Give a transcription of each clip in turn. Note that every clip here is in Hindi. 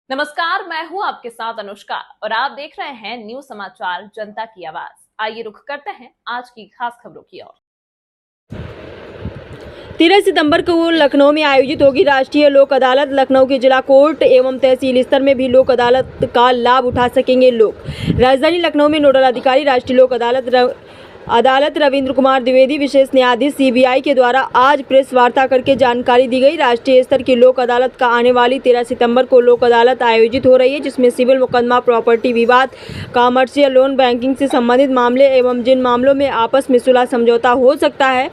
नमस्कार, मैं हूं आपके साथ अनुष्का और आप देख रहे हैं न्यूज समाचार जनता की आवाज। आइए रुख करते हैं आज की खास खबरों की ओर। 13 सितंबर को लखनऊ में आयोजित होगी राष्ट्रीय लोक अदालत। लखनऊ के जिला कोर्ट एवं तहसील स्तर में भी लोक अदालत का लाभ उठा सकेंगे लोग। राजधानी लखनऊ में नोडल अधिकारी राष्ट्रीय लोक अदालत रविंद्र कुमार द्विवेदी, विशेष न्यायाधीश सीबीआई के द्वारा आज प्रेस वार्ता करके जानकारी दी गई। राष्ट्रीय स्तर की लोक अदालत का आने वाली 13 सितंबर को लोक अदालत आयोजित हो रही है, जिसमें सिविल मुकदमा, प्रॉपर्टी विवाद, कॉमर्शियल लोन, बैंकिंग से संबंधित मामले एवं जिन मामलों में आपस में सुलह समझौता हो सकता है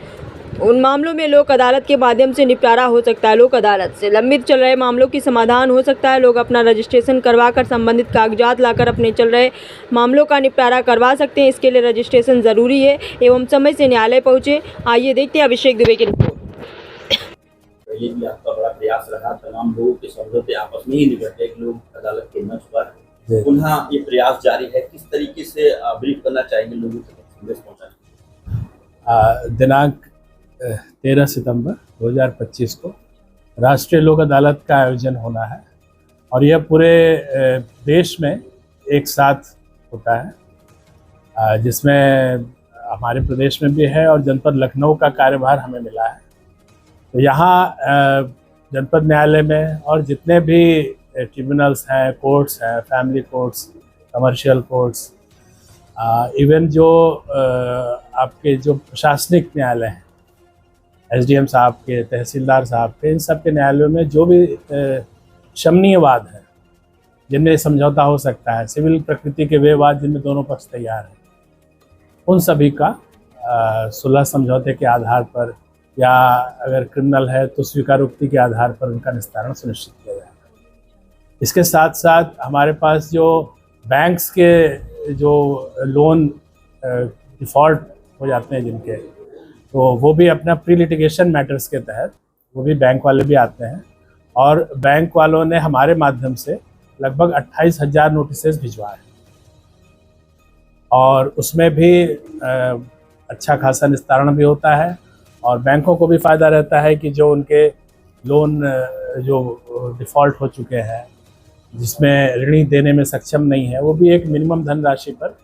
उन मामलों में लोक अदालत के माध्यम से निपटारा हो सकता है। लोक अदालत से लंबित चल रहे मामलों की समाधान हो सकता है। लोग अपना रजिस्ट्रेशन करवाकर संबंधित कागजात लाकर अपने चल रहे मामलों का निपटारा करवा सकते हैं। इसके लिए रजिस्ट्रेशन जरूरी है एवं समय से न्यायालय पहुंचे। आइए देखते हैं अभिषेक दुबे की रिपोर्ट। पहले भी आपका बड़ा प्रयास रहा, तमाम लोगों के समझौते आपस में ही निपटे लोग अदालत के मंच पर। पुनः ये प्रयास जारी है, किस तरीके से ब्रीफ करना चाहेंगे लोगों तक संदेश पहुंचाने? दिनांक 13 सितंबर 2025 को राष्ट्रीय लोक अदालत का आयोजन होना है और यह पूरे देश में एक साथ होता है, जिसमें हमारे प्रदेश में भी है और जनपद लखनऊ का कार्यभार हमें मिला है। तो यहाँ जनपद न्यायालय में और जितने भी ट्रिब्यूनल्स हैं, कोर्ट्स हैं, family courts, commercial courts, even जो आपके जो प्रशासनिक न्यायालय हैं, एसडीएम साहब के, तहसीलदार साहब के, इन सब के न्यायालयों में जो भी शमनीय वाद है, जिनमें समझौता हो सकता है, सिविल प्रकृति के वे वाद जिनमें दोनों पक्ष तैयार हैं, उन सभी का सुलह समझौते के आधार पर या अगर क्रिमिनल है तो स्वीकारोक्ति के आधार पर उनका निस्तारण सुनिश्चित किया जाएगा। इसके साथ साथ हमारे पास जो बैंक्स के जो लोन डिफ़ॉल्ट हो जाते हैं जिनके, तो वो भी अपना प्री लिटिगेशन मैटर्स के तहत वो भी बैंक वाले भी आते हैं और बैंक वालों ने हमारे माध्यम से लगभग 28,000 नोटिसेस भिजवाए और उसमें भी अच्छा खासा निस्तारण भी होता है और बैंकों को भी फ़ायदा रहता है कि जो उनके लोन जो डिफ़ॉल्ट हो चुके हैं, जिसमें ऋणी देने में सक्षम नहीं है, वो भी एक मिनिमम धनराशि पर,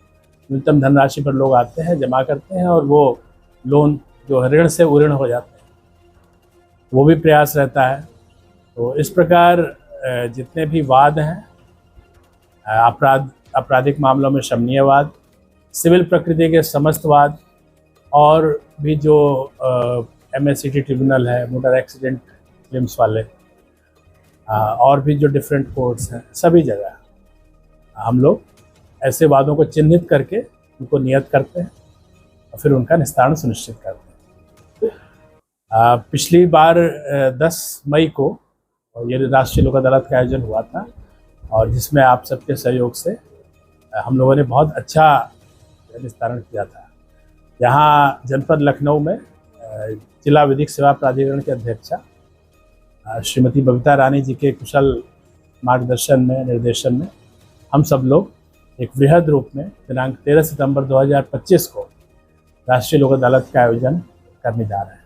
न्यूनतम धनराशि पर लोग आते हैं, जमा करते हैं और वो लोन जो ऋण से उऋण हो जाते हैं, वो भी प्रयास रहता है। तो इस प्रकार जितने भी वाद हैं, आपराधिक मामलों में शमनीय वाद, सिविल प्रकृति के समस्त वाद और भी जो एमएससीटी ट्रिब्यूनल है, मोटर एक्सीडेंट क्लेम्स वाले, और भी जो डिफरेंट कोर्ट्स हैं, सभी जगह हम लोग ऐसे वादों को चिन्हित करके उनको नियत करते हैं और फिर उनका निस्तारण सुनिश्चित करते हैं। पिछली बार 10 मई को ये राष्ट्रीय लोक अदालत का आयोजन हुआ था और जिसमें आप सबके सहयोग से हम लोगों ने बहुत अच्छा निस्तारण किया था। यहाँ जनपद लखनऊ में जिला विधिक सेवा प्राधिकरण के अध्यक्षा श्रीमती बबीता रानी जी के कुशल मार्गदर्शन में, निर्देशन में हम सब लोग एक वृहद रूप में दिनांक 13 सितंबर 2025 को राष्ट्रीय लोक अदालत का आयोजन करने जा रहे हैं।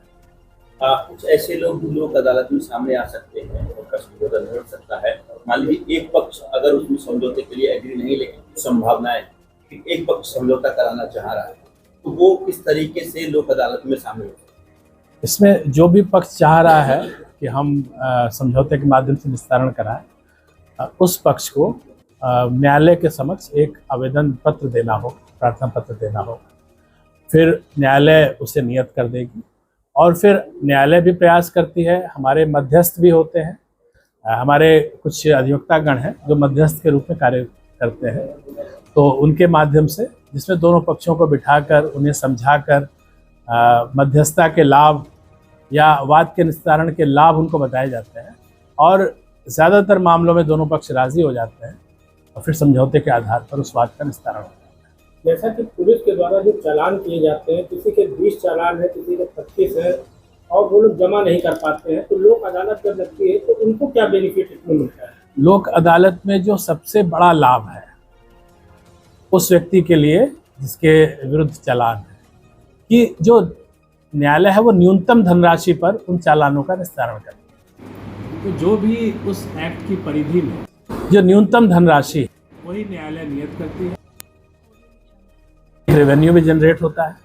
कुछ ऐसे लोग भी लोक अदालत में सामने आ सकते हैं, उनका समझौता नहीं हो सकता है। मान लीजिए एक पक्ष अगर उसमें समझौते के लिए एग्री नहीं, लेकिन संभावनाएं कि एक पक्ष समझौता कराना चाह रहा है, तो वो किस तरीके से लोक अदालत में शामिल हो सकते हैं? इसमें जो भी पक्ष चाह रहा है कि हम समझौते के माध्यम से निस्तारण कराएं, उस पक्ष को न्यायालय के समक्ष एक आवेदन पत्र देना होगा, प्रार्थना पत्र देना होगा। फिर न्यायालय उसे नियत कर देगी और फिर न्यायालय भी प्रयास करती है। हमारे मध्यस्थ भी होते हैं, हमारे कुछ अधिवक्तागण हैं जो मध्यस्थ के रूप में कार्य करते हैं, तो उनके माध्यम से, जिसमें दोनों पक्षों को बिठाकर उन्हें समझाकर मध्यस्थता के लाभ या वाद के निस्तारण के लाभ उनको बताए जाते हैं और ज़्यादातर मामलों में दोनों पक्ष राज़ी हो जाते हैं और फिर समझौते के आधार पर उस वाद का निस्तारण होता है। जैसा कि पुलिस के द्वारा जो चालान किए जाते हैं, किसी के 20 चालान है, किसी के 25 है और वो लोग जमा नहीं कर पाते हैं, तो लोक अदालत जब लगती है तो उनको क्या बेनिफिट इसमें मिलता है? लोक अदालत में जो सबसे बड़ा लाभ है उस व्यक्ति के लिए जिसके विरुद्ध चालान है, कि जो न्यायालय है वो न्यूनतम धनराशि पर उन चालानों का निस्तारण करे। तो जो भी उस एक्ट की परिधि में जो न्यूनतम धनराशि है वही न्यायालय नियत करती है, रेवेन्यू भी जनरेट होता है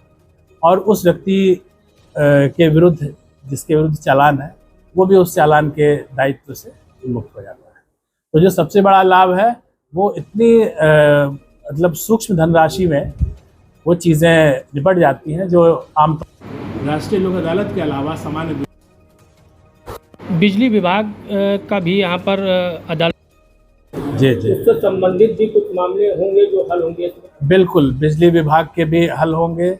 और उस व्यक्ति के विरुद्ध जिसके विरुद्ध चालान है वो भी उस चालान के दायित्व से मुक्त हो जाता है। तो जो सबसे बड़ा लाभ है वो इतनी मतलब सूक्ष्म धनराशि में वो चीज़ें निपट जाती हैं जो आमतौर राष्ट्रीय लोक अदालत के अलावा सामान्य बिजली विभाग का भी यहाँ पर अदालत जी उससे संबंधित भी कुछ मामले होंगे जो हल होंगे इसमें? बिल्कुल, बिजली विभाग के भी हल होंगे,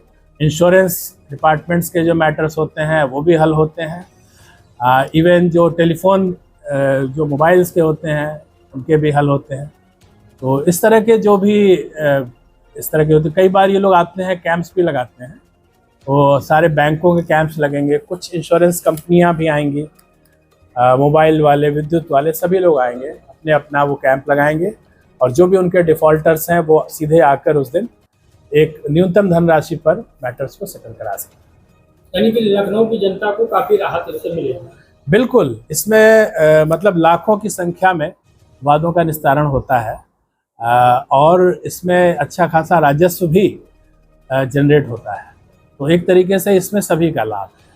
इंश्योरेंस डिपार्टमेंट्स के जो मैटर्स होते हैं वो भी हल होते हैं, इवन जो टेलीफोन जो मोबाइल्स के होते हैं उनके भी हल होते हैं। तो इस तरह के जो भी इस तरह के होते, कई बार ये लोग आते हैं कैंप्स भी लगाते हैं, तो सारे बैंकों के कैंप्स लगेंगे, कुछ इंश्योरेंस कंपनियां भी आएंगी, मोबाइल वाले, विद्युत वाले सभी लोग आएंगे, अपने अपना वो कैंप लगाएंगे और जो भी उनके डिफ़ॉल्टर्स हैं वो सीधे आकर उस दिन एक न्यूनतम धनराशि पर मैटर्स को सेटल करा सकते हैं। यानी कि लखनऊ की जनता को काफ़ी राहत इससे मिलेगी। बिल्कुल, इसमें मतलब लाखों की संख्या में वादों का निस्तारण होता है और इसमें अच्छा खासा राजस्व भी जनरेट होता है। तो एक तरीके से इसमें सभी का लाभ है।